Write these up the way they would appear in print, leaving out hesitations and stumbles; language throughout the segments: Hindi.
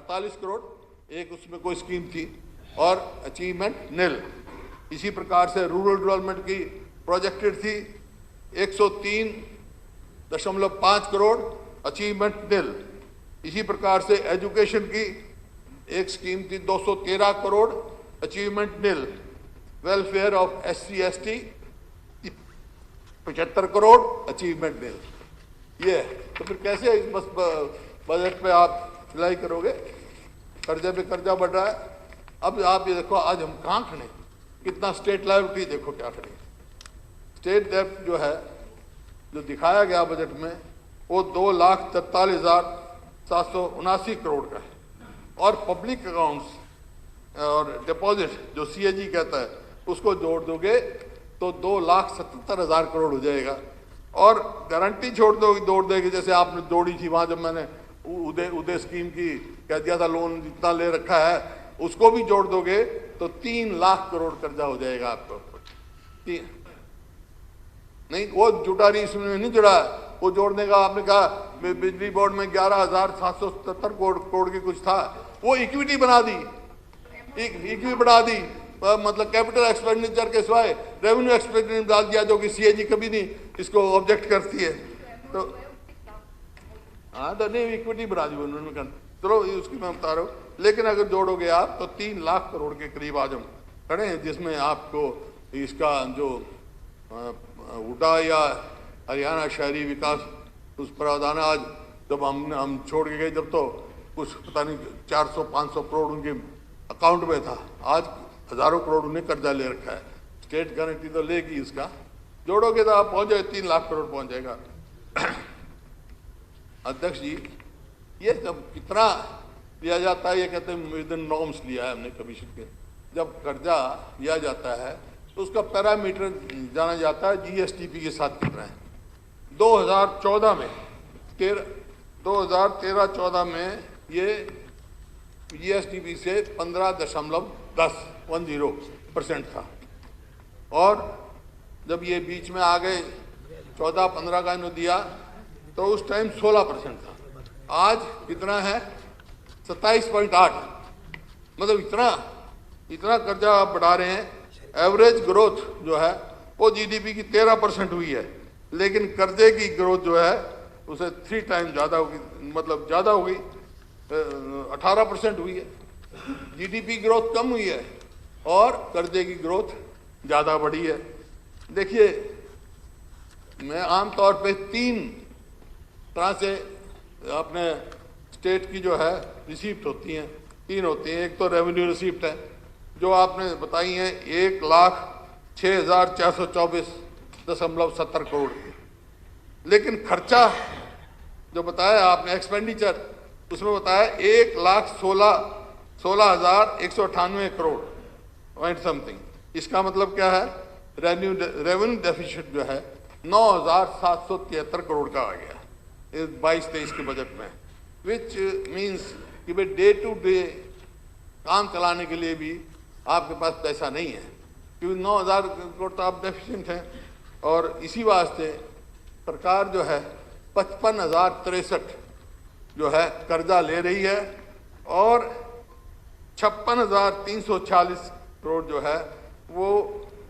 48 करोड़, एक उसमें कोई स्कीम थी, और अचीवमेंट निल। इसी प्रकार से रूरल डेवलपमेंट की प्रोजेक्टेड थी 103.5 करोड़, अचीवमेंट निल। इसी प्रकार से एजुकेशन की एक स्कीम थी 213 crore, achievement nil. Welfare of SC/ST 75 crore, achievement nil. ये तो फिर कैसे इस बजट पे आप सिलाई करोगे? कर्जे पे कर्जा बढ़ रहा है। अब आप ये देखो, आज हम कहाँ खड़े, कितना स्टेट लायबिलिटी देखो क्या खड़ी। स्टेट डेप्ट जो है, जो दिखाया गया बजट में, वो 2,43,779 करोड़ का है। और पब्लिक अकाउंट्स और डिपॉजिट जो CAG कहता है, उसको जोड़ दोगे तो 2,77,000 करोड़ हो जाएगा। और गारंटी जोड़ देगी, जैसे आपने जोड़ी थी वहाँ, जब मैंने उदय स्कीम की कह दिया था लोन जितना ले रखा है, उसको भी जोड़ दोगे तो 3 लाख करोड़ कर्जा हो जाएगा आपको। नहीं, वो जुटारी इसमें नहीं जुड़ा, वो जोड़ने का आपने कहा बिजली बोर्ड में 11,777 करोड़ की कुछ था, वो इक्विटी बना दी, इक्विटी बढ़ा दी, मतलब कैपिटल एक्सपेंडिचर के सिवाय रेवेन्यू एक्सपेंडिचर डाल दिया, जो कि CAG कभी नहीं इसको ऑब्जेक्ट करती है। तो हाँ, तो नहीं, इक्विटी बढ़ा दी उन्होंने, चलो उसकी मैं बता रहा हूँ। लेकिन अगर जोड़ोगे आप तो 3 लाख करोड़ के करीब आज हम खड़े हैं, जिसमें आपको इसका जो उड़ा या हरियाणा शहरी विकास उस प्रावधान आज जब हम छोड़ के गए, जब तो कुछ पता नहीं 400-500 करोड़ उनके अकाउंट में था, आज हजारों करोड़ उन्हें कर्जा ले रखा है। स्टेट गारंटी तो लेगी इसका, जोड़ोगे तो आप पहुंच जाए 3 लाख करोड़ पहुंच जाएगा। अध्यक्ष जी, ये जब कितना लिया जाता है, ये कहते हैं विद इन नॉर्म्स लिया है हमने कमीशन के। जब कर्जा लिया जाता है तो उसका पैरामीटर जाना जाता है GSTP के साथ कितना है। 2014 में 2013-14 में ये GSTP से 15.10% था, और जब ये बीच में आ गए 14-15 का इन्होंने दिया तो उस टाइम 16% था। आज कितना है? 27.8। मतलब इतना कर्जा आप बढ़ा रहे हैं। एवरेज ग्रोथ जो है वो GDP की 13% हुई है, लेकिन कर्जे की ग्रोथ जो है उसे 3 टाइम ज़्यादा होगी, मतलब ज़्यादा हो गई, 18% हुई है। GDP ग्रोथ कम हुई है और कर्जे की ग्रोथ ज़्यादा बढ़ी है। देखिए, मैं आमतौर पे 3 तरह से अपने स्टेट की जो है रिसीप्ट होती हैं, 3 होती हैं। एक तो रेवेन्यू रिसीप्ट है जो आपने बताई है 1,06,424.70 करोड़ की, लेकिन खर्चा जो बताया आपने एक्सपेंडिचर, उसमें बताया 1,16,198 करोड़ पॉइंट समथिंग। इसका मतलब क्या है? रेवेन्यू डेफिसिट जो है 9,773 करोड़ का आ गया इस 22-23 के बजट में, विच मीन्स कि भाई डे टू डे काम चलाने के लिए भी आपके पास पैसा नहीं है, क्योंकि 9,000 करोड़ तो आप डेफिशिएंट हैं। और इसी वास्ते सरकार जो है 55,063 जो है कर्जा ले रही है, और 56,340 करोड़ जो है वो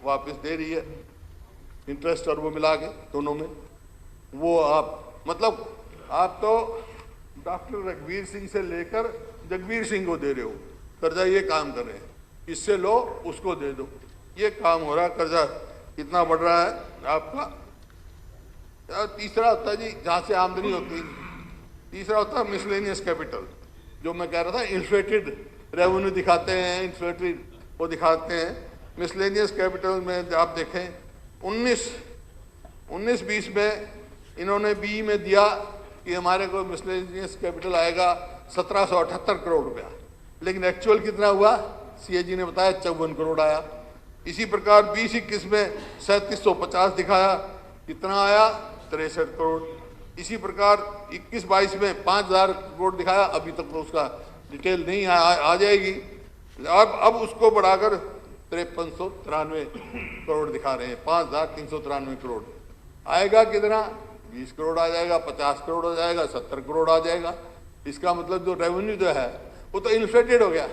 वापस दे रही है, इंटरेस्ट और वो मिला के दोनों में। वो आप मतलब आप तो डॉक्टर रघुवीर सिंह से लेकर जगबीर सिंह को दे रहे हो कर्जा, ये काम कर रहे हैं, इससे लो उसको दे दो, ये काम हो रहा है। कर्जा कितना बढ़ रहा है आपका? तीसरा होता है जी, जहाँ से आमदनी होती, तीसरा होता है मिसलेनियस कैपिटल, जो मैं कह रहा था इन्फ्लेटेड रेवेन्यू दिखाते हैं, इन्फ्लेटेड वो दिखाते हैं। मिसलेनियस कैपिटल में आप देखें 19-20 में इन्होंने बी में दिया कि हमारे को मिसलेनियस कैपिटल आएगा 1778 करोड़ रुपया, लेकिन एक्चुअल कितना हुआ? CAG ने बताया 54 करोड़ आया। इसी प्रकार 20-21 में 3750 दिखाया, कितना आया? 63 करोड़। इसी प्रकार 21-22 में 5,000 करोड़ दिखाया, अभी तक तो उसका डिटेल नहीं आ जाएगी। अब उसको बढ़ाकर 5393 करोड़ दिखा रहे हैं, 5,393 करोड़। आएगा कितना? 20 करोड़ आ जाएगा, 50 करोड़ हो जाएगा, 70 करोड़ आ जाएगा। इसका मतलब जो रेवेन्यू जो है वो तो इन्फ्लेटेड हो गया।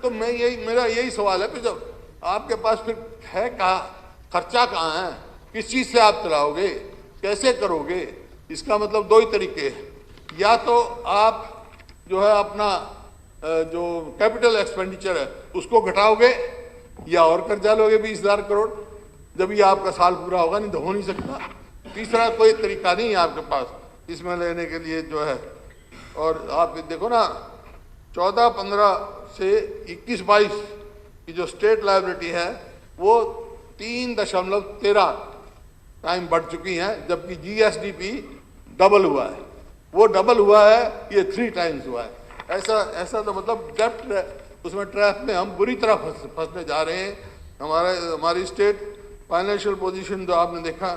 तो मैं मेरा यही सवाल है कि जब आपके पास फिर है कहाँ, खर्चा कहाँ है, किस चीज़ से आप चलाओगे, कैसे करोगे? इसका मतलब दो ही तरीके हैं, या तो आप जो है अपना जो कैपिटल एक्सपेंडिचर है उसको घटाओगे, या और कर्जा लोगे 20,000 करोड़, जब ये आपका साल पूरा होगा, नहीं तो हो नहीं सकता। तीसरा कोई तरीका नहीं है आपके पास इसमें लेने के लिए जो है। और आप देखो ना 14-15 से 21-22 की जो स्टेट लायबिलिटी है वो 3.13 टाइम बढ़ चुकी हैं, जबकि जीएसडीपी डबल हुआ है। वो डबल हुआ है, ये 3 टाइम्स हुआ है। ऐसा तो मतलब डेप्ट उसमें ट्रैप में हम बुरी तरह फंसने जा रहे हैं। हमारी स्टेट फाइनेंशियल पोजीशन जो आपने देखा,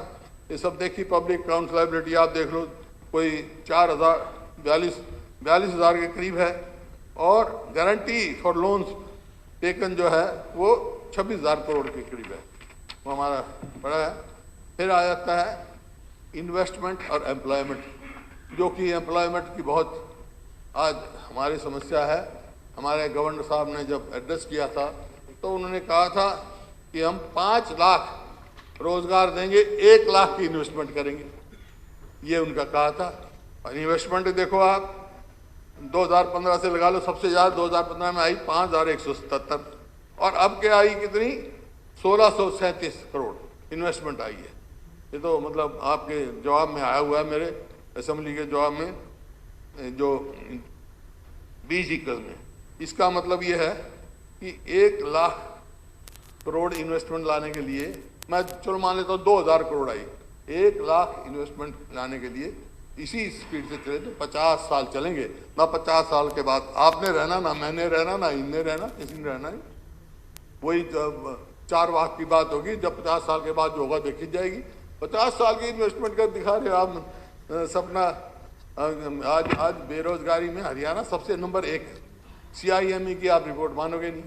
ये सब देखी, पब्लिक अकाउंट लायबिलिटी आप देख लो, कोई 42,000 के करीब है, और गारंटी फॉर लोन्स टेकन जो है वो 26,000 करोड़ के करीब है, वो हमारा बड़ा है। फिर आ जाता है इन्वेस्टमेंट और एम्प्लॉयमेंट, जो कि एम्प्लॉयमेंट की बहुत आज हमारी समस्या है। हमारे गवर्नर साहब ने जब एड्रेस किया था तो उन्होंने कहा था कि हम 5 लाख रोजगार देंगे, 1 लाख की इन्वेस्टमेंट करेंगे, ये उनका कहा था। और इन्वेस्टमेंट देखो आप 2015 से लगा लो, सबसे ज़्यादा 2015 में आई 5,177, और अब क्या आई कितनी, 1,637 करोड़ इन्वेस्टमेंट आई है। ये तो मतलब आपके जवाब में आया हुआ है, मेरे असेंबली के जवाब में जो 20 एकड़ में। इसका मतलब ये है कि 1 लाख करोड़ इन्वेस्टमेंट लाने के लिए, मैं चलो मान लेता हूँ 2,000 करोड़ आई, 1 लाख इन्वेस्टमेंट लाने के लिए इसी स्पीड से चले तो 50 साल चलेंगे ना। 50 साल के बाद आपने रहना, ना मैंने रहना, ना इनने रहना, किसी ने रहना नहीं। वही 4 लाख की बात होगी, जब 50 साल के बाद जो होगा देखी जाएगी। 50 साल की इन्वेस्टमेंट कर दिखा रहे आप सपना। आज बेरोजगारी में हरियाणा सबसे नंबर 1 है। CIME की आप रिपोर्ट मानोगे नहीं,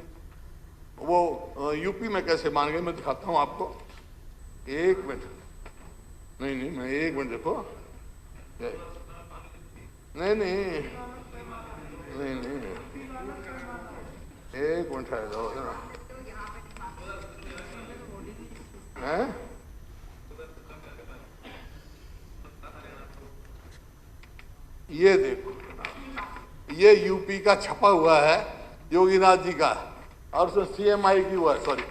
वो यूपी में कैसे मान गए, मैं दिखाता हूँ आपको। 1 मिनट, नहीं मैं 1 मिनट देखो, नहीं 1 मिनट है, जाओ हैं। ये देखो, ये यूपी का छपा हुआ है योगीनाथ जी का, और उसमें CMI की हुआ है, सॉरी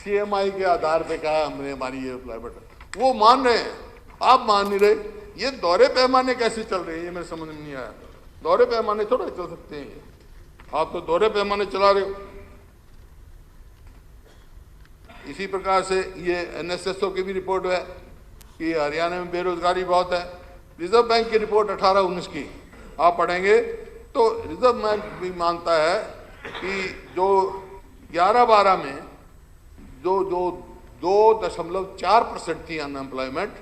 CMI के आधार पे कहा हमने हमारी ये फ्लाईबट, वो मान रहे हैं, आप मान नहीं रहे। ये दौरे पैमाने कैसे चल रहे हैं, ये मेरे समझ में नहीं आया। दौरे पैमाने थोड़ा चल सकते हैं ये, आप तो दौरे पैमाने चला रहे हो। इसी प्रकार से ये NSSO की भी रिपोर्ट है कि हरियाणा में बेरोजगारी बहुत है। रिजर्व बैंक की रिपोर्ट 18-19 की आप पढ़ेंगे तो रिजर्व बैंक भी मानता है कि जो 11-12 में जो 2.4% थी अनएम्प्लॉयमेंट,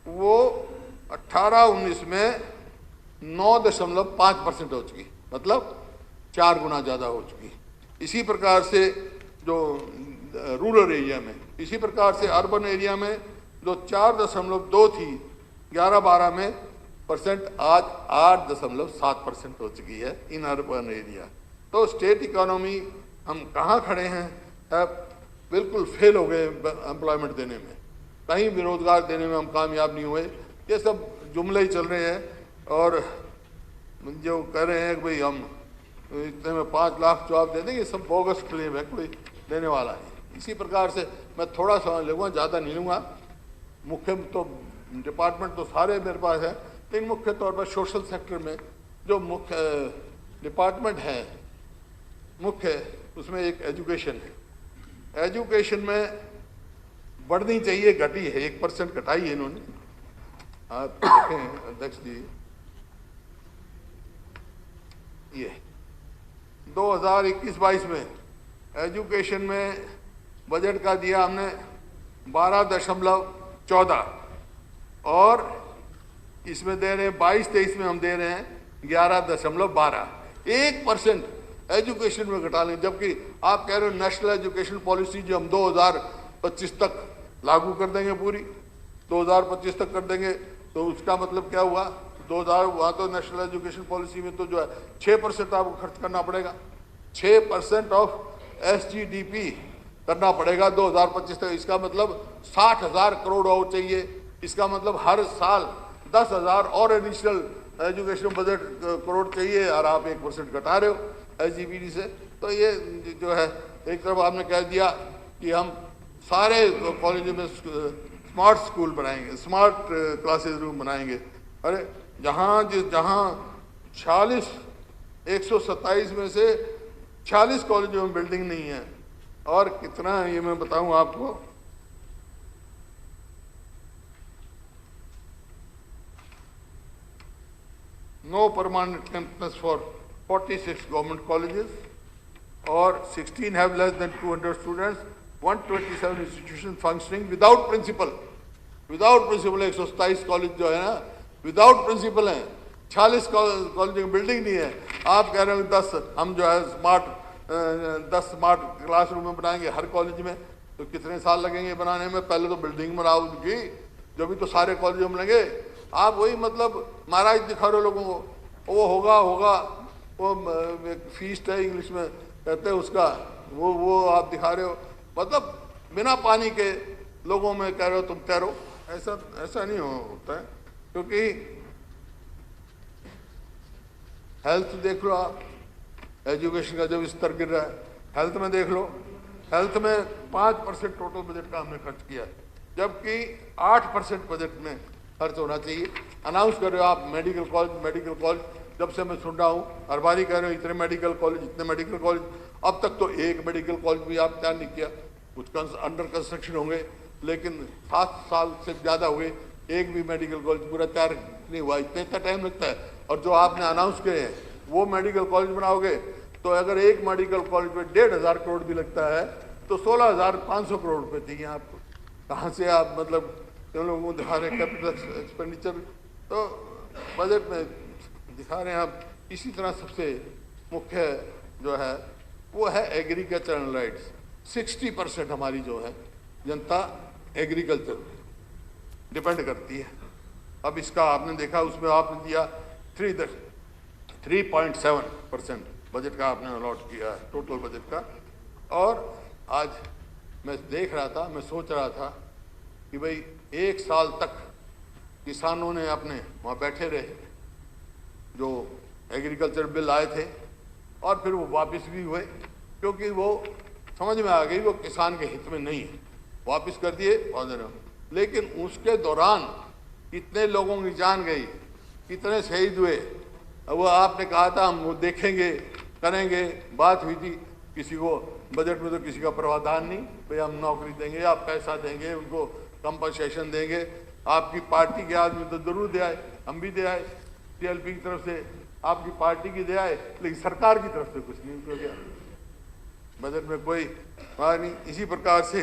वो 18-19 में 9.5% हो चुकी, मतलब 4 गुना ज़्यादा हो चुकी। इसी प्रकार से जो रूरल एरिया में, इसी प्रकार से अर्बन एरिया में जो 4.2 थी 11-12 में परसेंट, आज 8.7% हो चुकी है इन अर्बन एरिया। तो स्टेट इकोनॉमी हम कहाँ खड़े हैं, बिल्कुल फेल हो गए एम्प्लॉयमेंट देने में, कहीं भी रोजगार देने में हम कामयाब नहीं हुए। ये सब जुमले ही चल रहे हैं, और जो कह रहे हैं कि भाई हम इतने में 5 लाख जॉब दे देंगे, ये सब बोगस क्लेम है, कोई देने वाला है। इसी प्रकार से मैं थोड़ा सा लूँगा, ज़्यादा नहीं लूँगा। मुख्य तो डिपार्टमेंट तो सारे मेरे पास है, लेकिन मुख्य तौर पर सोशल सेक्टर में जो मुख्य डिपार्टमेंट है मुख्य, उसमें एक एजुकेशन है। एजुकेशन में बढ़नी चाहिए, घटी है, 1% घटाई है इन्होंने। आप देखें अध्यक्ष जी, ये 2021-22 में एजुकेशन में बजट का दिया हमने 12.14, और इसमें दे रहे हैं 22-23 में हम दे रहे हैं 11.12। 1% एजुकेशन में घटा लें, जबकि आप कह रहे हो नेशनल एजुकेशन पॉलिसी जो हम 2025 तक लागू कर देंगे, पूरी 2025 तक कर देंगे। तो उसका मतलब क्या हुआ, 2000 वहाँ तो नेशनल एजुकेशन पॉलिसी में तो जो है 6% आपको खर्च करना पड़ेगा। 6% ऑफ SGDP करना पड़ेगा 2025 तक। इसका मतलब 60,000 करोड़ और चाहिए। इसका मतलब हर साल 10,000 और एडिशनल एजुकेशन बजट करोड़ चाहिए, और आप 1% घटा रहे हो SGDP से। तो ये जो है, एक तरफ आपने कह दिया कि हम सारे कॉलेजों में स्मार्ट स्कूल बनाएंगे, स्मार्ट क्लासेस रूम बनाएंगे। अरे जहाँ 46 127 में से 46 कॉलेजों में बिल्डिंग नहीं है, और कितना ये मैं बताऊं आपको, no permanent campus for 46 government colleges, और 16 have less than 200 students, 127 institutions functioning without principal। Without principal 127 college जो है ना, विदाउट प्रिंसिपल हैं। 46 कॉलेज में बिल्डिंग नहीं है। आप कह रहे हो 10 हम जो है 10 स्मार्ट क्लासरूम में बनाएंगे हर कॉलेज में, तो कितने साल लगेंगे बनाने में? पहले तो बिल्डिंग बनाओ उनकी, जब भी तो सारे कॉलेजों में लगे। आप वही मतलब महाराज दिखा रहे हो लोगों को, वो होगा वो फीस्ट है इंग्लिश में कहते हैं उसका, वो आप दिखा रहे हो। मतलब बिना पानी के लोगों में कह रहे हो तुम तैरो। ऐसा नहीं होता है, क्योंकि हेल्थ देख लो आप, एजुकेशन का जब स्तर गिर रहा है, हेल्थ में देख लो, हेल्थ में 5% टोटल बजट का हमने खर्च किया है, जबकि 8% बजट में खर्च होना चाहिए। अनाउंस कर रहे हो आप मेडिकल कॉलेज, जब से मैं सुन रहा हूँ हर बारी कह रहे हो इतने मेडिकल कॉलेज। अब तक तो एक मेडिकल कॉलेज भी आप तैयार नहीं किया, कुछ अंडर कंस्ट्रक्शन होंगे, लेकिन 7 साल से ज़्यादा हुए, एक भी मेडिकल कॉलेज पूरा तैयार नहीं हुआ। इतना टाइम लगता है। और जो आपने अनाउंस किए हैं वो मेडिकल कॉलेज बनाओगे, तो अगर एक मेडिकल कॉलेज में 1,500 करोड़ भी लगता है, तो 16,500 करोड़ रुपये चाहिए आपको। कहाँ से आप मतलब उन लोगों को दिखा रहे हैं कैपिटल एक्सपेंडिचर, तो बजट में दिखा रहे हैं आप। इसी तरह सबसे मुख्य जो है वो है एग्रीकल्चरल राइट्स। 60% हमारी जो है जनता एग्रीकल्चर डिपेंड करती है। अब इसका आपने देखा, उसमें आपने दिया 3.7% बजट का आपने अलॉट किया है टोटल बजट का। और आज मैं देख रहा था, मैं सोच रहा था कि भाई 1 साल तक किसानों ने अपने वहाँ बैठे रहे, जो एग्रीकल्चर बिल आए थे, और फिर वो वापस भी हुए, क्योंकि वो समझ में आ गई वो किसान के हित में नहीं है, वापस कर दिए। लेकिन उसके दौरान कितने लोगों की जान गई, कितने शहीद हुए, वो आपने कहा था हम वो देखेंगे करेंगे, बात हुई थी, किसी को बजट में तो किसी का प्रावधान नहीं, भाई हम नौकरी देंगे, आप पैसा देंगे, उनको कंपनसेशन देंगे। आपकी पार्टी के आदमी तो जरूर दे आए, हम भी दे आए, TLP की तरफ से, आपकी पार्टी की दे आए, लेकिन सरकार की तरफ से कुछ नहीं हो गया, बजट में कोई बात नहीं। इसी प्रकार से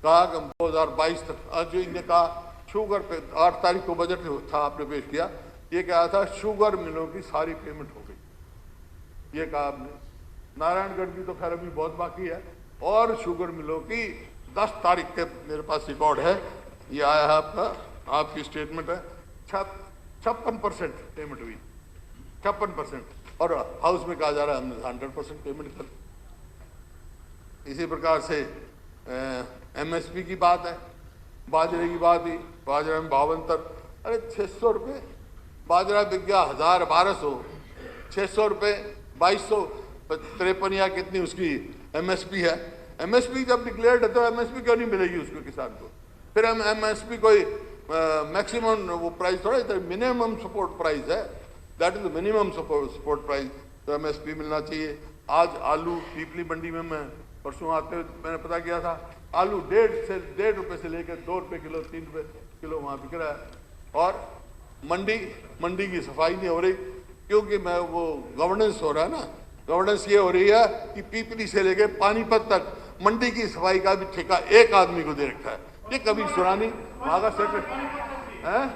कहा कि 2022 तक, आज जो इन्हें कहा शुगर पे 8 तारीख को बजट था आपने पेश किया, ये कहा था शुगर मिलों की सारी पेमेंट हो गई, ये कहा आपने। नारायणगढ़ की तो खैर अभी बहुत बाकी है, और शुगर मिलों की 10 तारीख के मेरे पास रिकॉर्ड है, ये आया है आपका, आपकी स्टेटमेंट है, 56% पेमेंट हुई, 56%, और हाउस में कहा जा रहा है हमने 100% पेमेंट कर। इसी प्रकार से MSP की बात है, बाजरे की बात हुई, बाजरे में 52, अरे 600 रुपये बाजरा बिक गया, 1,000-1,200, 600 रुपये 2,253 या कितनी उसकी MSP है। MSP जब डिक्लेयर्ड है तो MSP क्यों नहीं मिलेगी उसको किसान को? फिर हम MSP कोई मैक्सिमम वो प्राइस थोड़ा, मिनिमम सपोर्ट प्राइस है, that is minimum support price, तो MSP मिलना चाहिए। आज आलू पीपली मंडी में मैं परसों आते हुए मैंने पता किया था, आलू 1.5 रुपये से लेकर 2 रुपये किलो, 3 रुपये किलो वहाँ बिक रहा है। और मंडी की सफाई नहीं हो रही, क्योंकि मैं वो गवर्नेंस हो रहा है ना, गवर्नेंस ये हो रही है कि पीपली से लेकर पानीपत तक मंडी की सफाई का भी ठेका एक आदमी को दे रखा है। ये कभी सुना नहीं, वहाँ का सेक्रेटरी है,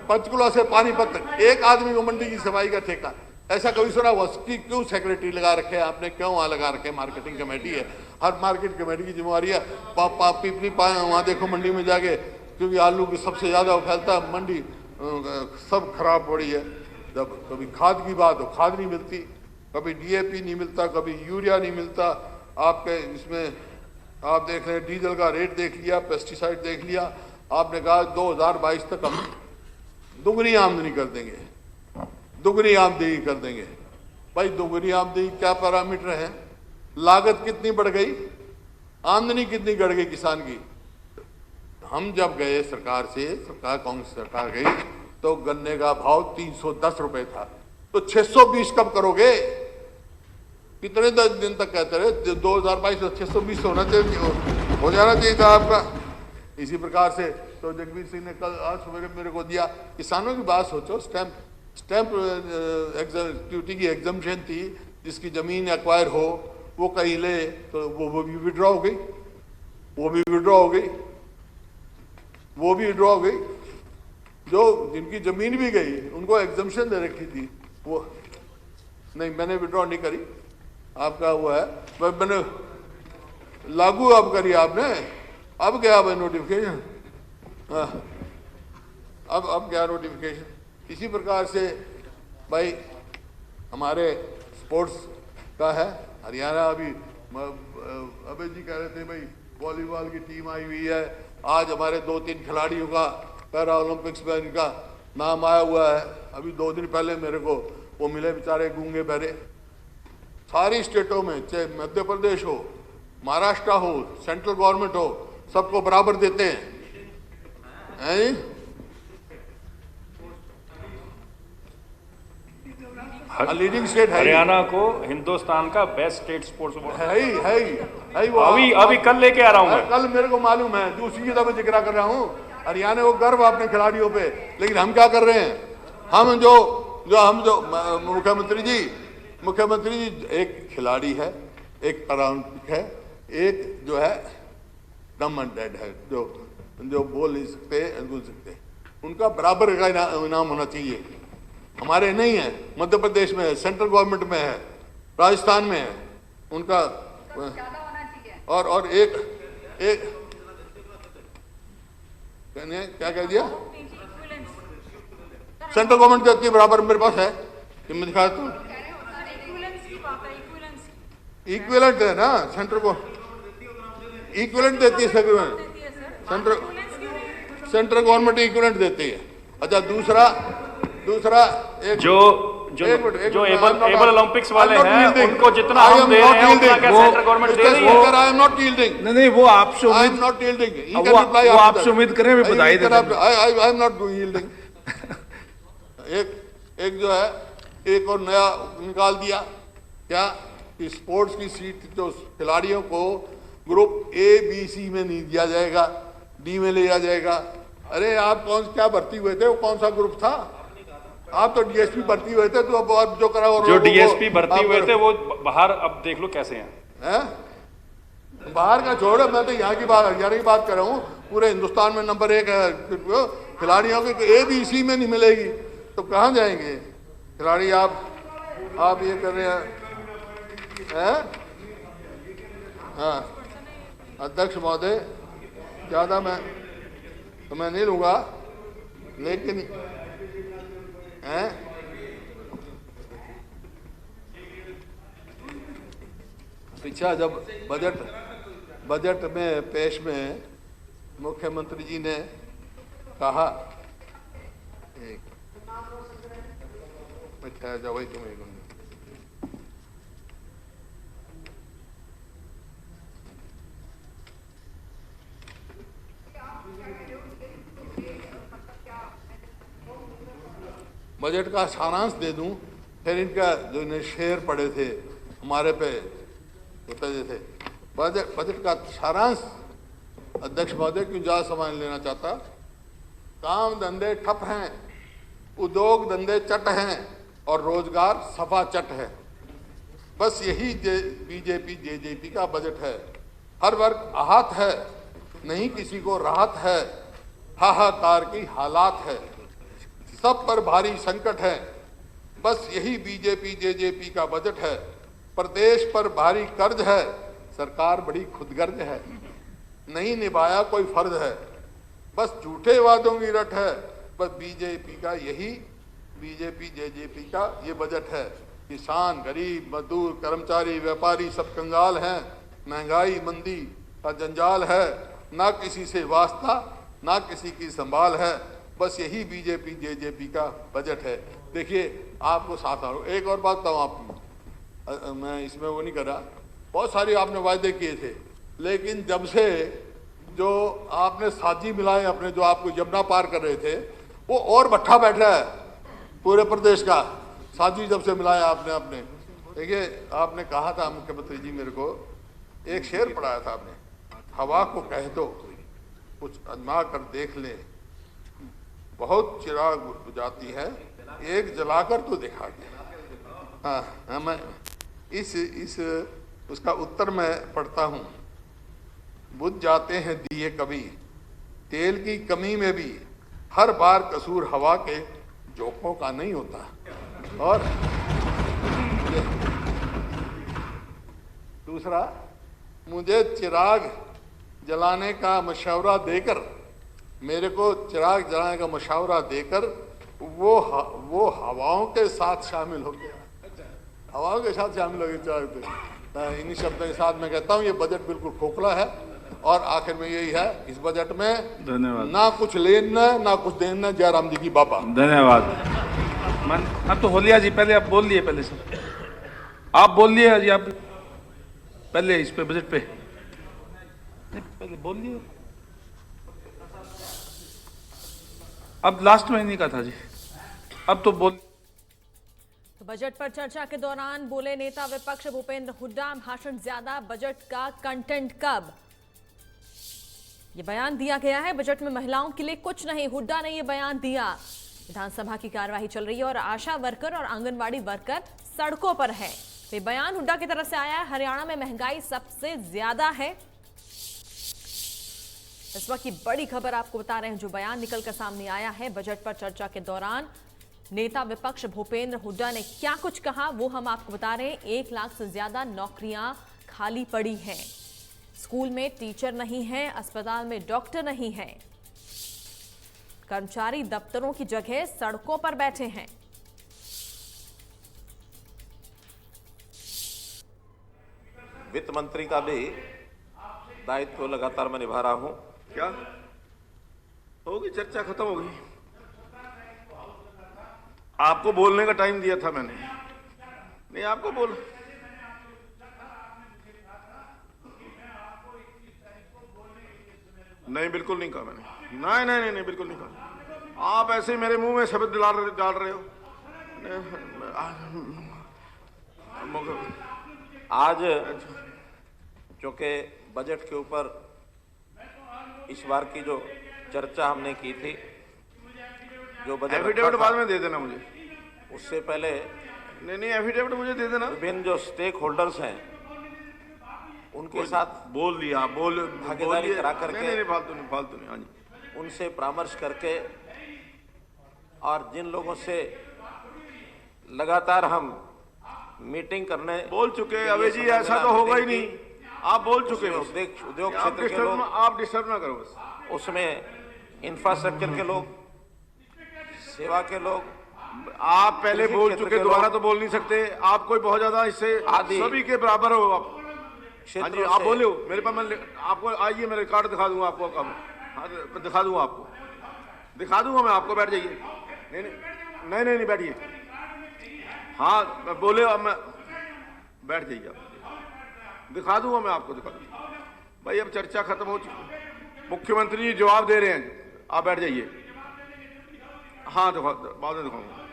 पंचकुला से पानीपत तक एक आदमी को मंडी की सफाई का ठेका, ऐसा कभी सुना? उसकी क्यों सेक्रेटरी लगा रखे हैं आपने, क्यों वहाँ लगा रखे? मार्केटिंग कमेटी है, हर मार्केट कमेटी की जिम्मेवारी है। पीपली वहाँ देखो मंडी में जाके, क्योंकि आलू की सबसे ज़्यादा फैलता है, मंडी सब खराब पड़ी है। जब कभी खाद की बात हो, खाद नहीं मिलती, कभी डीएपी नहीं मिलता, कभी यूरिया नहीं मिलता। आपके इसमें आप देख रहे हैं डीजल का रेट देख लिया, पेस्टिसाइड देख लिया। आपने कहा 2022 तक हम दुगनी आमदनी कर देंगे, दुगनी आमदनी कर देंगे। भाई दुगनी आमदनी क्या पैरामीटर है? लागत कितनी बढ़ गई, आमदनी कितनी बढ़ गई किसान की? हम जब गए सरकार से, सरकार कांग्रेस सरकार गई तो गन्ने का भाव 310 रुपए था, तो 620 कब करोगे? कितने दिन तक कहते रहे 2022 में 620 होना चाहिए, हो जाना चाहिए था आपका। इसी प्रकार से तो जगबीर सिंह ने कल आज सवेरे मेरे को दिया, किसानों की बात सोचो, स्टैंप ड्यूटी की एग्जम्पशन थी, जिसकी जमीन एक्वायर हो वो कहीं ले तो वो भी विड्रॉ हो गई, वो भी विड्रॉ हो गई, वो भी विड्रॉ हो गई। जो जिनकी जमीन भी गई उनको एग्जम्पशन दे रखी थी, वो नहीं, मैंने विड्रॉ नहीं करी, आपका हुआ है, मैंने लागू अब करी आपने, अब क्या भाई नोटिफिकेशन, अब क्या नोटिफिकेशन। इसी प्रकार से भाई हमारे स्पोर्ट्स का है, हरियाणा अभी अभय जी कह रहे थे भाई वॉलीबॉल की टीम आई हुई है, आज हमारे 2-3 खिलाड़ियों का पैरा ओलंपिक्स में इनका नाम आया हुआ है। अभी 2 दिन पहले मेरे को वो मिले बेचारे गूंगे बहरे, सारी स्टेटों में, चाहे मध्य प्रदेश हो, महाराष्ट्र हो, सेंट्रल गवर्नमेंट हो, सबको बराबर देते हैं, हैं? लीडिंग स्टेट है, हरियाणा को हिंदुस्तान का बेस्ट स्टेट स्पोर्ट्स है वो। अभी कल लेके आ रहा हूं मैं, कल मेरे को मालूम है, दूसरी की मैं जिक्र कर रहा हूँ। हरियाणा को गर्व अपने खिलाड़ियों पे, लेकिन हम क्या कर रहे हैं? हम जो मुख्यमंत्री जी एक खिलाड़ी है, एक पैरालंपिक है, एक जो है डम एंड डेड है, जो बोल नहीं सकते, उनका बराबर का इनाम होना चाहिए। हमारे नहीं है, मध्य प्रदेश में है, सेंट्रल गवर्नमेंट में है, राजस्थान में है, उनका और एक क्या कह दिया? सेंट्रल गवर्नमेंट देती है बराबर, मेरे पास है कि मैं दिखा दूं, इक्विवेलेंट है ना, सेंट्रल को इक्विवेलेंट देती है, सेंट्रल गवर्नमेंट इक्विवेलेंट देती है। अच्छा, दूसरा एक जो एबल ओलंपिक्स वाले हैं उनको जितना हम दे रहे हैं उतना क्या सेंट्रल गवर्नमेंट दे रही है? I am not yielding. नहीं, वो आपसे आई एम नॉट यील्डिंग, वो आपसे उम्मीद करें, मैं बधाई देता हूं। I am not yielding. एक जो है, एक और नया निकाल दिया क्या कि स्पोर्ट्स की सीट जो खिलाड़ियों को ग्रुप ए बी सी में नहीं दिया जाएगा, डी में लिया जाएगा। अरे आप क्या भर्ती हुए थे, वो कौन सा ग्रुप था? आप तो डीएसपी भर्ती हुए थे, तो अब जो करा, जो डीएसपी भर्ती हुए थे वो बाहर, अब देख लो कैसे हैं। बाहर का छोड़ो, मैं तो यहाँ की बात, हरियाणा की बात कर रहा हूँ। पूरे हिंदुस्तान में नंबर 1 है खिलाड़ियों की, ए बी सी में नहीं मिलेगी तो कहाँ जाएंगे खिलाड़ी? आप ये कर रहे हैं? हाँ, अध्यक्ष महोदय, ज़्यादा मैं नहीं लूँगा, लेकिन पीछा जब बजट में पेश में मुख्यमंत्री जी ने कहा, जाओ भाई तुम बजट का सारांश दे दूं, फिर इनका जो इन्हें शेयर पड़े थे हमारे पे होते थे। बजट का सारांश अध्यक्ष महोदय क्यों ज्यादा समय लेना चाहता। काम धंधे ठप हैं, उद्योग धंधे चट हैं और रोजगार सफा चट है। बस यही बीजेपी जेजेपी का बजट है। हर वर्ग आहत है, नहीं किसी को राहत है, हाहाकार की हालात है, सब पर भारी संकट है। बस यही बीजेपी जेजेपी का बजट है। प्रदेश पर भारी कर्ज है, सरकार बड़ी खुदगर्ज है, नहीं निभाया कोई फर्ज है, बस झूठे वादों की रट है। बस बीजेपी जेजेपी का ये बजट है। किसान, गरीब, मजदूर, कर्मचारी, व्यापारी सब कंगाल हैं। महंगाई, मंदी का जंजाल है, ना किसी से वास्ता, ना किसी की संभाल है। बस यही बीजेपी जेजेपी का बजट है। देखिए, आपको साथ आ, एक और बात बताऊँ आपको, मैं इसमें वो नहीं कर रहा, बहुत सारी आपने वायदे किए थे, लेकिन जब से जो आपने साझी मिलाए अपने, जो आपको यमुना पार कर रहे थे, वो और भट्ठा बैठ रहा है पूरे प्रदेश का। साझी जब से मिलाया आपने अपने, देखिए आपने कहा था मुख्यमंत्री जी, मेरे को एक शेर पढ़ाया था आपने, हवा को कह दो कुछ आजमा कर देख ले, बहुत चिराग बुझाती है, एक जलाकर तो दिखा दे। हाँ, मैं इस उसका उत्तर मैं पढ़ता हूँ। बुझ जाते हैं दिए कभी तेल की कमी में भी, हर बार कसूर हवा के झोंकों का नहीं होता। और दूसरा, मुझे चिराग जलाने का मशवरा देकर, मेरे को चिराग जलाने का मशवरा देकर वो हवाओं के साथ शामिल हो गया, हवाओं के साथ शामिल हो गया चिराग। इन्हीं शब्दों के साथ मैं कहता हूँ ये बजट बिल्कुल खोखला है, और आखिर में यही है, इस बजट में धन्यवाद, ना कुछ लेना ना कुछ देना। जयराम जी की बाबा। धन्यवाद। अब तो होलिया जी, पहले आप बोल लिए, पहले सर आप बोल लिए जी, आप पहले इस पे बजट पे पहले बोल लिए, अब लास्ट में नहीं कहा था जी, अब तो बोल। तो बजट पर चर्चा के दौरान बोले नेता विपक्ष भूपेंद्र हुड्डा, भाषण ज्यादा, बजट का कंटेंट कब। ये बयान दिया गया है, बजट में महिलाओं के लिए कुछ नहीं, हुड्डा ने ये बयान दिया। विधानसभा की कार्यवाही चल रही है और आशा वर्कर और आंगनवाड़ी वर्कर सड़कों पर है। ये बयान हुड्डा की तरफ से आया है। हरियाणा में महंगाई सबसे ज्यादा है। इस वक्त की बड़ी खबर आपको बता रहे हैं, जो बयान निकलकर सामने आया है। बजट पर चर्चा के दौरान नेता विपक्ष भूपेंद्र हुड्डा ने क्या कुछ कहा वो हम आपको बता रहे हैं। 1 लाख से ज्यादा नौकरियां खाली पड़ी हैं, स्कूल में टीचर नहीं है, अस्पताल में डॉक्टर नहीं है, कर्मचारी दफ्तरों की जगह सड़कों पर बैठे हैं। वित्त मंत्री का भी दायित्व लगातार मैं निभा रहा हूं। क्या होगी, चर्चा खत्म हो गई। आपको बोलने का टाइम दिया था मैंने, नहीं आपको बोल, नहीं बिल्कुल नहीं कहा मैंने, नहीं नहीं नहीं बिल्कुल नहीं कहा। आप ऐसे ही मेरे मुंह में शब्द डाल रहे हो। आज चूंकि बजट के ऊपर इस बार की जो चर्चा हमने की थी, जो बजट एफिडेविट बाद में दे देना मुझे, उससे पहले नहीं एफिडेविट मुझे दे देना। विभिन्न जो स्टेक होल्डर्स हैं उनके साथ बोल दिया, भागीदारी करा करके, नहीं फालतू नहीं, हाँ जी, उनसे परामर्श करके, और जिन लोगों से लगातार हम मीटिंग करने बोल चुके। अबे जी ऐसा तो होगा ही नहीं, आप बोल चुके हो। उद्योग क्षेत्र के लोग, आप डिस्टर्ब ना करो बस। उसमें इंफ्रास्ट्रक्चर के लोग, सेवा के लोग, आप पहले बोल चुके, दोबारा तो बोल नहीं सकते। आप कोई बहुत ज्यादा इससे सभी के बराबर हो आप। हाँ जी, आप बोले हो मेरे पास, मैं आपको आइए, मेरे कार्ड दिखा दूंगा आपको, हाँ दिखा दूंगा आपको, दिखा दूंगा मैं आपको। बैठ जाइए, नहीं बैठिए। हाँ मैं बोले, अब मैं बैठ जाइए, आप दिखा दूंगा मैं आपको, दिखा दूंगा भाई। अब चर्चा खत्म हो चुकी, मुख्यमंत्री जी जवाब दे रहे हैं, आप बैठ जाइए। हाँ बाद में दिखाऊंगा,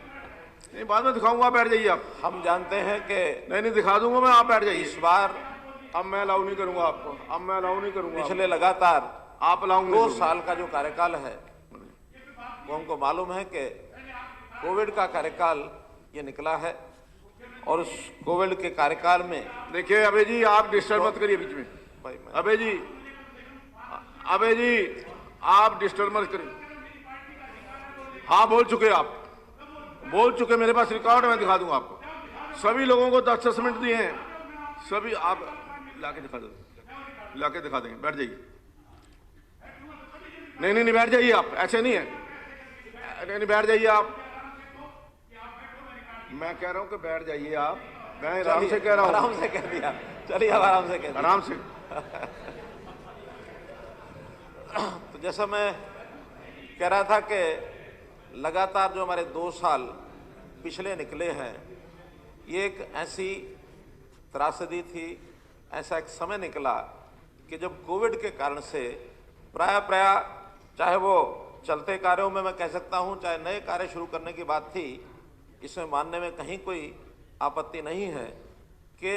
नहीं बाद में दिखाऊंगा, बैठ जाइए आप। हम जानते हैं कि नहीं दिखा दूंगा मैं, आप बैठ जाइए। इस बार अब मैं अलाउ नहीं करूंगा आपको, अब मैं अलाउ नहीं करूंगा। पिछले लगातार आप अलाउ 2 साल का जो कार्यकाल है, वो हमको मालूम है कि कोविड का कार्यकाल ये निकला है, और उस कोविड के कार्यकाल में देखिए अबे जी, आप डिस्टर्ब मत करिए बीच में। अबे जी आप डिस्टर्ब मत करिए। हाँ बोल चुके, आप बोल चुके, मेरे पास रिकॉर्ड है, मैं दिखा दूंगा आपको। सभी लोगों को 10 मिनट दिए हैं, सभी आप लाके दिखा दो, लाके दिखा देंगे। बैठ जाइए, नहीं बैठ जाइए आप, ऐसे नहीं है, नहीं बैठ जाइए आप। मैं कह रहा हूँ कि बैठ जाइए आप, मैं आराम से कह रहा हूँ। आराम से कह दिया, चलिए अब आराम से कह दिया। आराम से। तो जैसा मैं कह रहा था कि लगातार जो हमारे 2 साल पिछले निकले हैं, ये एक ऐसी त्रासदी थी, ऐसा एक समय निकला कि जब कोविड के कारण से प्राय चाहे वो चलते कार्यों में मैं कह सकता हूं, चाहे नए कार्य शुरू करने की बात थी, इसमें मानने में कहीं कोई आपत्ति नहीं है कि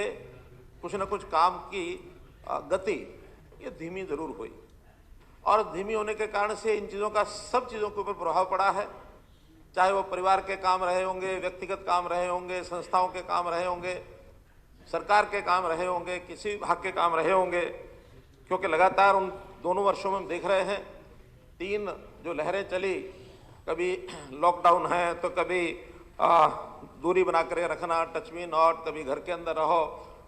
कुछ न कुछ काम की गति ये धीमी जरूर हुई, और धीमी होने के कारण से इन चीज़ों का सब चीज़ों के ऊपर प्रभाव पड़ा है। चाहे वो परिवार के काम रहे होंगे, व्यक्तिगत काम रहे होंगे, संस्थाओं के काम रहे होंगे, सरकार के काम रहे होंगे, किसी भाग के काम रहे होंगे, क्योंकि लगातार उन दोनों वर्षों में हम देख रहे हैं 3 जो लहरें चली, कभी लॉकडाउन है तो कभी दूरी बना कर रखना, टच मी नॉट, कभी घर के अंदर रहो,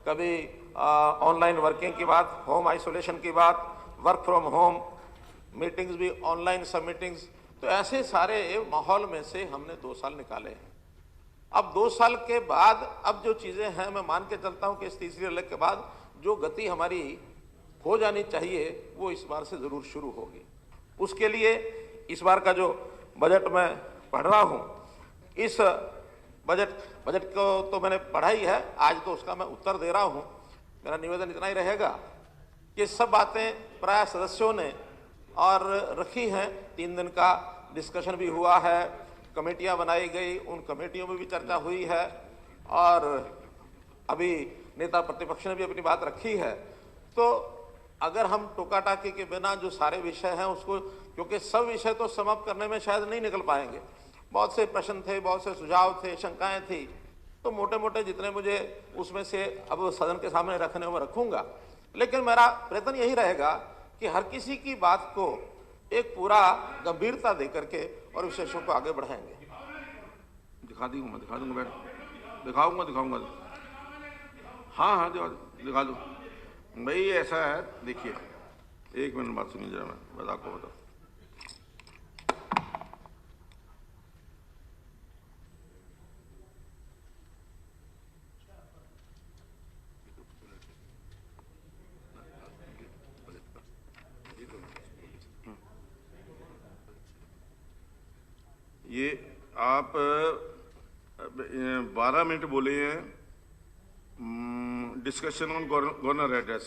कभी ऑनलाइन वर्किंग की बात, होम आइसोलेशन की बात, वर्क फ्रॉम होम, मीटिंग्स भी ऑनलाइन, सब मीटिंग्स। तो ऐसे सारे माहौल में से हमने 2 साल निकाले हैं। अब 2 साल के बाद अब जो चीज़ें हैं, मैं मान के चलता हूं कि इस तीसरी लहर के बाद जो गति हमारी हो जानी चाहिए वो इस बार से ज़रूर शुरू होगी। उसके लिए इस बार का जो बजट मैं पढ़ रहा हूं, इस बजट को तो मैंने पढ़ा ही है, आज तो उसका मैं उत्तर दे रहा हूं। मेरा निवेदन इतना ही रहेगा कि सब बातें प्राय सदस्यों ने और रखी हैं। 3 दिन का डिस्कशन भी हुआ है, कमेटियां बनाई गई, उन कमेटियों में भी चर्चा हुई है, और अभी नेता प्रतिपक्ष ने भी अपनी बात रखी है। तो अगर हम टोका टाकी के बिना जो सारे विषय हैं उसको, क्योंकि सब विषय तो समाप्त करने में शायद नहीं निकल पाएंगे, बहुत से प्रश्न थे, बहुत से सुझाव थे, शंकाएं थी, तो मोटे मोटे जितने मुझे उसमें से अब सदन के सामने रखने वो रखूंगा। लेकिन मेरा प्रयत्न यही रहेगा कि हर किसी की बात को एक पूरा गंभीरता देकर के और विषयों को आगे बढ़ाएंगे। दिखा दूंगा बैठ, दिखाऊंगा। हाँ, दिखा दूँ भाई। ऐसा है, देखिए, 1 मिनट बात सुनिए जरा, मैं बस आपको बताऊँ। ये आप 12 मिनट बोले हैं डिस्कशन ऑन गवर्नर एड्रेस।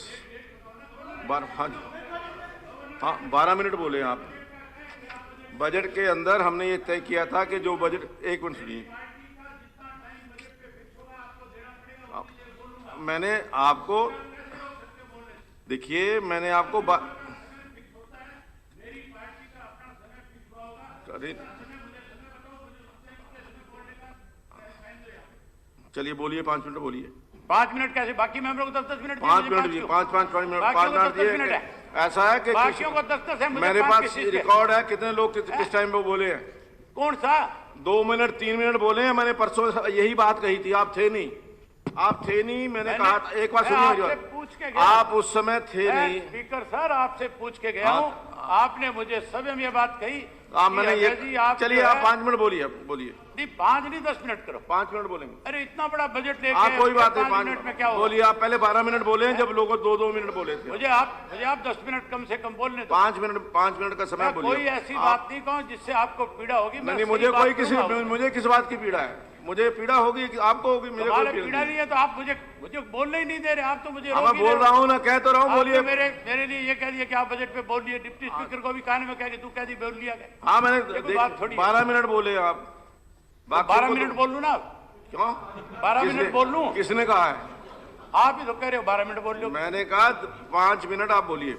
हाँ, 12 मिनट बोले हैं आप। बजट के अंदर हमने ये तय किया था कि जो बजट, 1 मिनट सुनिए, मैंने आपको, देखिए, मैंने आपको चलिए बोलिए, 5 मिनट बोलिए। 5 मिनट कैसे? बाकी मेंबरों को 10-10 मिनट 5 मिनट दिए, 5 मिनट है। ऐसा है कि बाकियों को 10-10 है, मेरे पास रिकॉर्ड है कितने लोग किस टाइम पे बोले हैं। कौन सा? 2 मिनट 3 मिनट बोले हैं। मैंने परसों यही बात कही थी, आप थे नहीं। मैंने कहा, एक बार सुनिए, आप उस समय थे नहीं। स्पीकर सर, आपसे पूछ के गया हूँ, आपने मुझे सब में ये बात कही। मैंने ये, चलिए आप 5 मिनट बोलिए। नहीं, 5 नहीं, 10 मिनट करो। 5 मिनट बोलेंगे। अरे इतना बड़ा बजट लेके आप कोई बात नहीं, 5 मिनट में क्या होगा? बोलिए आप। पहले 12 मिनट बोले हैं, जब लोगों 2-2 मिनट बोले थे। मुझे आप 10 मिनट कम से कम बोलने दो। 5 मिनट का समय बोलिए। कोई ऐसी बात नहीं कहूँ जिससे आपको पीड़ा होगी। नहीं, मुझे किस बात की पीड़ा है? मुझे पीड़ा होगी कि आपको होगी? मुझे कोई पीड़ा नहीं है, तो आप मुझे बोलने ही नहीं दे रहे। आप तो मुझे मैं बोल रहा हूँ ना, कह तो रहा हूँ, बोलिए। मेरे लिए ये कह दिया कि आप बजट पे बोल लिए, डिप्टी स्पीकर को भी कान में कह के तू कह दी बोल लिया गया। हाँ, मैंने 12 मिनट बोले आप। 12 मिनट बोल लूँ ना? क्यों 12 मिनट बोल लूँ? किसने कहा है? आप ही तो कह रहे हो 12 मिनट बोल लो। मैंने कहा 5 मिनट आप बोलिए।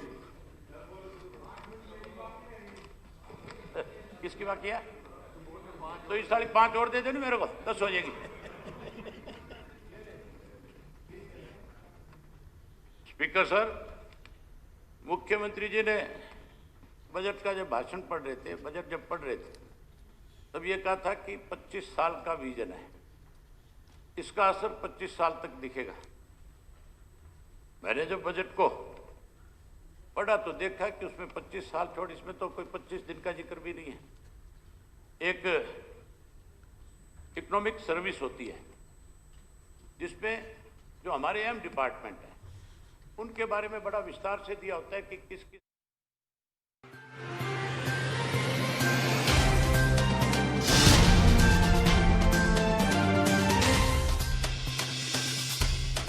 किसकी बाकी है? तो इस 5:30 और दे दो ना मेरे को, 10 हो जाएगी। स्पीकर सर, मुख्यमंत्री जी ने बजट का जब भाषण पढ़ रहे थे, बजट जब पढ़ रहे थे, तब ये कहा था कि 25 साल का विजन है, इसका असर 25 साल तक दिखेगा। मैंने जब बजट को पढ़ा तो देखा कि उसमें 25 साल छोड़, इसमें तो कोई 25 दिन का जिक्र भी नहीं है। एक इकोनॉमिक सर्विस होती है, जिसमें जो हमारे एम डिपार्टमेंट है उनके बारे में बड़ा विस्तार से दिया होता है कि किस किस